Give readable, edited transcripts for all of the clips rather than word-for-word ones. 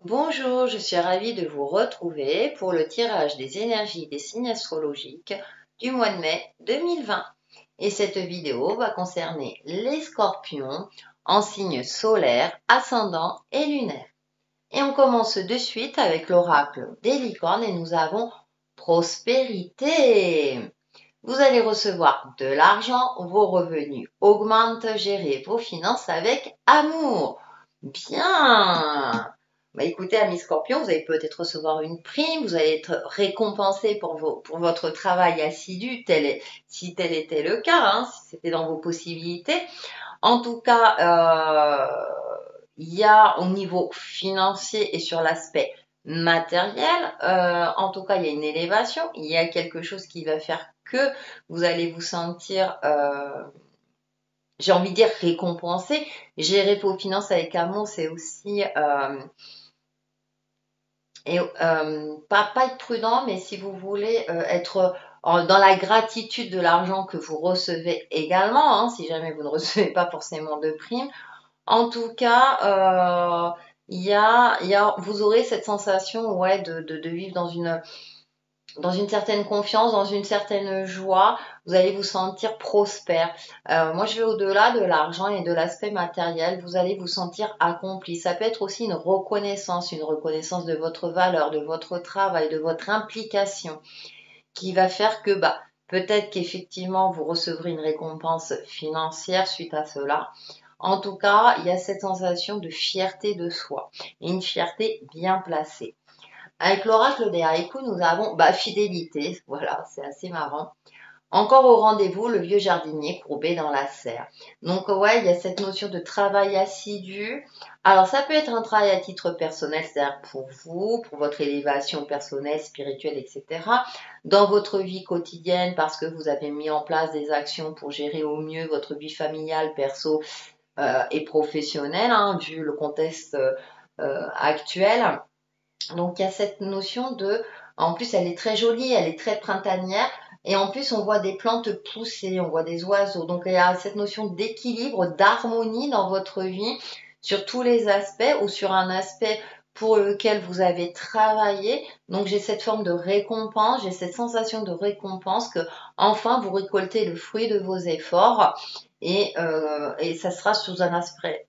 Bonjour, je suis ravie de vous retrouver pour le tirage des énergies des signes astrologiques du mois de mai 2020. Et cette vidéo va concerner les scorpions en signe solaire, ascendant et lunaire. Et on commence de suite avec l'oracle des licornes et nous avons prospérité. Vous allez recevoir de l'argent, vos revenus augmentent, gérez vos finances avec amour. Bien. Bah écoutez, amis scorpions, vous allez peut-être recevoir une prime, vous allez être récompensé pour votre travail assidu, si tel était le cas, hein, si c'était dans vos possibilités. En tout cas, il y a au niveau financier et sur l'aspect matériel, en tout cas, il y a une élévation, il y a quelque chose qui va faire que vous allez vous sentir, j'ai envie de dire, récompensé. Gérer vos finances avec amour, c'est aussi pas être prudent, mais si vous voulez être dans la gratitude de l'argent que vous recevez également, hein, si jamais vous ne recevez pas forcément de prime. En tout cas, vous aurez cette sensation, ouais, de vivre dans une certaine confiance, dans une certaine joie. Vous allez vous sentir prospère. Moi, je vais au-delà de l'argent et de l'aspect matériel. Vous allez vous sentir accompli. Ça peut être aussi une reconnaissance de votre valeur, de votre travail, de votre implication, qui va faire que, peut-être qu'effectivement, vous recevrez une récompense financière suite à cela. En tout cas, il y a cette sensation de fierté de soi, et une fierté bien placée. Avec l'oracle des haïkus, nous avons fidélité, voilà, c'est assez marrant. Encore au rendez-vous, le vieux jardinier courbé dans la serre. Donc ouais, il y a cette notion de travail assidu. Alors ça peut être un travail à titre personnel, c'est-à-dire pour vous, pour votre élévation personnelle, spirituelle, etc. Dans votre vie quotidienne, parce que vous avez mis en place des actions pour gérer au mieux votre vie familiale, perso et professionnelle, hein, vu le contexte actuel. Donc il y a cette notion en plus elle est très jolie, elle est très printanière, et en plus on voit des plantes pousser, on voit des oiseaux. Donc il y a cette notion d'équilibre, d'harmonie dans votre vie, sur tous les aspects ou sur un aspect pour lequel vous avez travaillé. Donc j'ai cette forme de récompense, j'ai cette sensation de récompense que enfin vous récoltez le fruit de vos efforts, et ça sera sous un aspect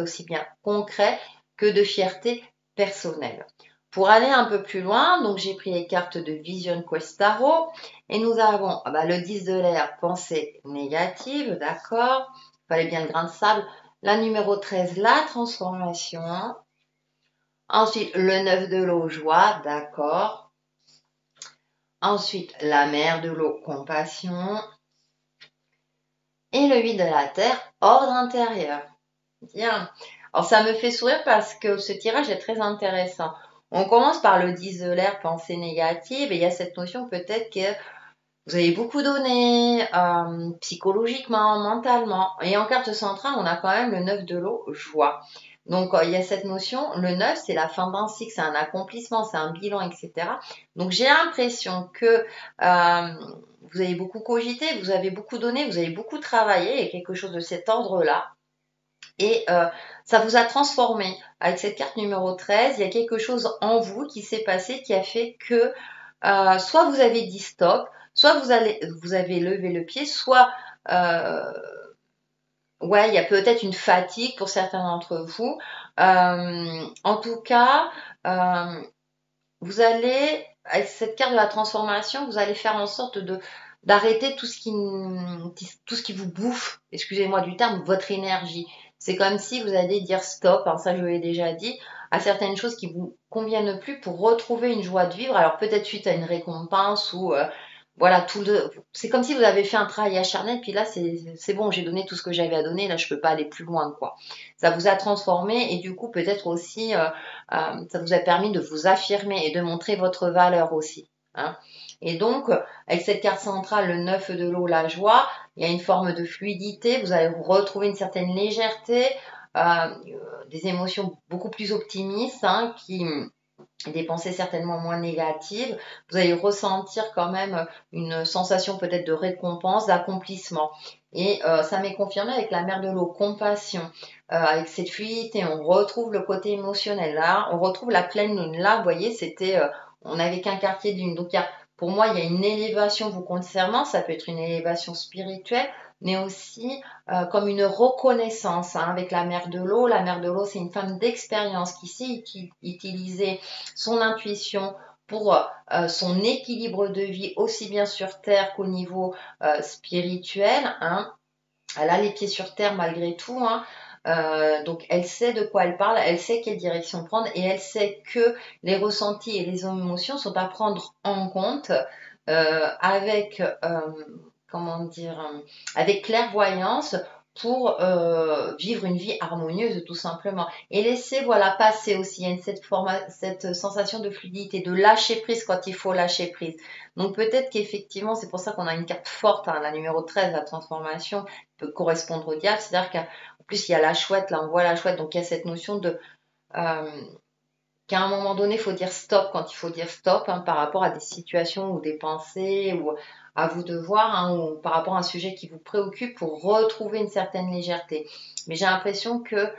aussi bien concret que de fierté personnelle. Pour aller un peu plus loin, donc j'ai pris les cartes de Vision Quest Tarot et nous avons le 10 de l'air, pensée négative, d'accord. Il fallait bien le grain de sable. La numéro 13, la transformation. Ensuite, le 9 de l'eau, joie, d'accord. Ensuite, la mer de l'eau, compassion. Et le 8 de la terre, ordre intérieur. Bien. Alors ça me fait sourire parce que ce tirage est très intéressant. On commence par le 10 de l'air, pensée négative, et il y a cette notion peut-être que vous avez beaucoup donné psychologiquement, mentalement. Et en carte centrale, on a quand même le 9 de l'eau, joie. Donc il y a cette notion, le 9 c'est la fin d'un cycle, c'est un accomplissement, c'est un bilan, etc. Donc j'ai l'impression que vous avez beaucoup cogité, vous avez beaucoup donné, vous avez beaucoup travaillé, et quelque chose de cet ordre-là. Et ça vous a transformé. Avec cette carte numéro 13, il y a quelque chose en vous qui s'est passé qui a fait que soit vous avez dit stop, soit vous avez levé le pied, soit ouais, il y a peut-être une fatigue pour certains d'entre vous. En tout cas, vous allez, avec cette carte de la transformation, vous allez faire en sorte d'arrêter tout ce qui vous bouffe, excusez-moi du terme, votre énergie. C'est comme si vous alliez dire stop, hein, ça je l'ai déjà dit, à certaines choses qui vous conviennent plus pour retrouver une joie de vivre. Alors peut-être suite à une récompense ou voilà, c'est comme si vous avez fait un travail acharné, puis là c'est bon, j'ai donné tout ce que j'avais à donner, là je peux pas aller plus loin, quoi. Ça vous a transformé et du coup peut-être aussi ça vous a permis de vous affirmer et de montrer votre valeur aussi, hein. Et donc, avec cette carte centrale, le 9 de l'eau, la joie, il y a une forme de fluidité, vous allez retrouver une certaine légèreté, des émotions beaucoup plus optimistes, hein, des pensées certainement moins négatives, vous allez ressentir quand même une sensation peut-être de récompense, d'accomplissement. Et ça m'est confirmé avec la mer de l'eau, compassion, avec cette fluidité, on retrouve le côté émotionnel. Là, on retrouve la pleine lune. Là, vous voyez, c'était, on n'avait qu'un quartier de lune. Donc, pour moi, il y a une élévation vous concernant. Ça peut être une élévation spirituelle, mais aussi comme une reconnaissance hein, avec la mer de l'eau. La mer de l'eau, c'est une femme d'expérience qui sait utiliser son intuition pour son équilibre de vie, aussi bien sur Terre qu'au niveau spirituel. Hein. Elle a les pieds sur Terre malgré tout. Hein. Donc elle sait de quoi elle parle, elle sait quelle direction prendre et elle sait que les ressentis et les émotions sont à prendre en compte avec comment dire avec clairvoyance pour vivre une vie harmonieuse tout simplement et laisser voilà passer aussi il y a cette sensation de fluidité de lâcher prise quand il faut lâcher prise donc peut-être qu'effectivement c'est pour ça qu'on a une carte forte hein, la numéro 13 la transformation peut correspondre au diable c'est à dire qu'en plus il y a la chouette là on voit la chouette donc il y a cette notion de euh, qu'à un moment donné, il faut dire stop quand il faut dire stop hein, par rapport à des situations ou des pensées ou à vous de voir hein, ou par rapport à un sujet qui vous préoccupe pour retrouver une certaine légèreté. Mais j'ai l'impression que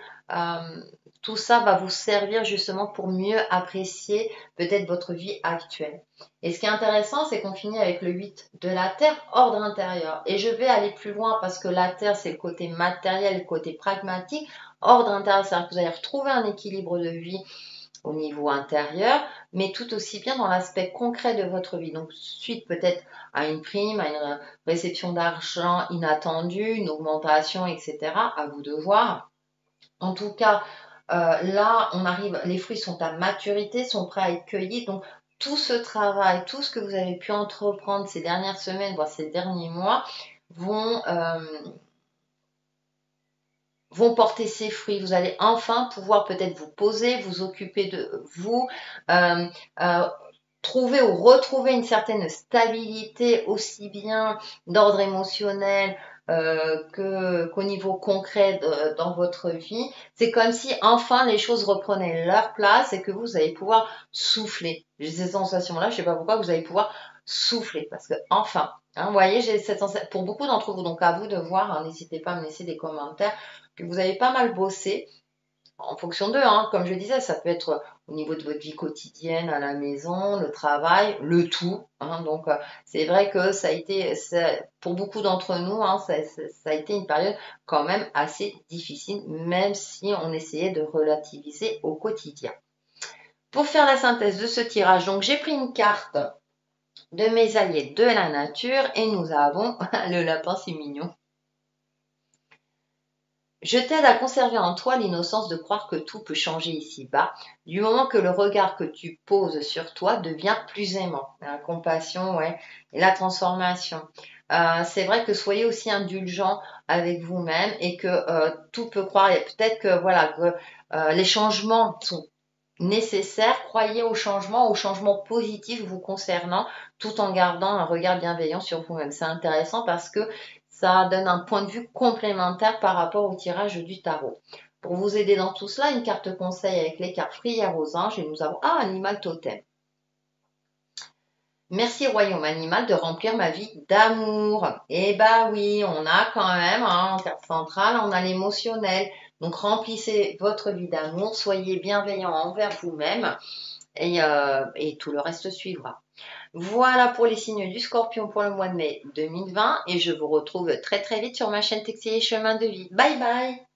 tout ça va vous servir justement pour mieux apprécier peut-être votre vie actuelle. Et ce qui est intéressant, c'est qu'on finit avec le 8 de la Terre, ordre intérieur. Et je vais aller plus loin parce que la Terre, c'est le côté matériel, le côté pragmatique. Ordre intérieur, c'est-à-dire que vous allez retrouver un équilibre de vie au niveau intérieur, mais tout aussi bien dans l'aspect concret de votre vie. Donc, suite peut-être à une prime, à une réception d'argent inattendue, une augmentation, etc. À vous de voir. En tout cas, là, on arrive, les fruits sont à maturité, sont prêts à être cueillis. Donc, tout ce travail, tout ce que vous avez pu entreprendre ces dernières semaines, voire ces derniers mois, vont porter ses fruits. Vous allez enfin pouvoir peut-être vous poser, vous occuper de vous, euh, euh, trouver ou retrouver une certaine stabilité aussi bien d'ordre émotionnel qu'au niveau concret dans votre vie. C'est comme si enfin les choses reprenaient leur place et que vous allez pouvoir souffler. J'ai cette sensation-là, je ne sais pas pourquoi, vous allez pouvoir souffler parce que enfin, hein, vous voyez, j'ai cette sensation pour beaucoup d'entre vous, donc à vous de voir, hein, n'hésitez pas à me laisser des commentaires que vous avez pas mal bossé en fonction d'eux, hein. Comme je disais, ça peut être au niveau de votre vie quotidienne, à la maison, le travail, le tout. Hein. Donc, c'est vrai que ça a été, pour beaucoup d'entre nous, hein, ça a été une période quand même assez difficile, même si on essayait de relativiser au quotidien. Pour faire la synthèse de ce tirage, donc j'ai pris une carte de mes alliés de la nature et nous avons le lapin, c'est mignon. Je t'aide à conserver en toi l'innocence de croire que tout peut changer ici-bas, du moment que le regard que tu poses sur toi devient plus aimant. La compassion, ouais, et la transformation. C'est vrai que soyez aussi indulgent avec vous-même et que tout peut croire. Et peut-être que voilà, que, les changements sont nécessaires. Croyez aux changements positifs vous concernant, tout en gardant un regard bienveillant sur vous-même. C'est intéressant parce que ça donne un point de vue complémentaire par rapport au tirage du tarot. Pour vous aider dans tout cela, une carte conseil avec les cartes Prière aux anges et nous avons Animal Totem. Merci Royaume Animal de remplir ma vie d'amour. Eh bah oui, on a quand même, hein, en carte centrale, on a l'émotionnel. Donc remplissez votre vie d'amour, soyez bienveillant envers vous-même et tout le reste suivra. Voilà pour les signes du Scorpion pour le mois de mai 2020 et je vous retrouve très très vite sur ma chaîne Textile et Chemin de Vie. Bye bye!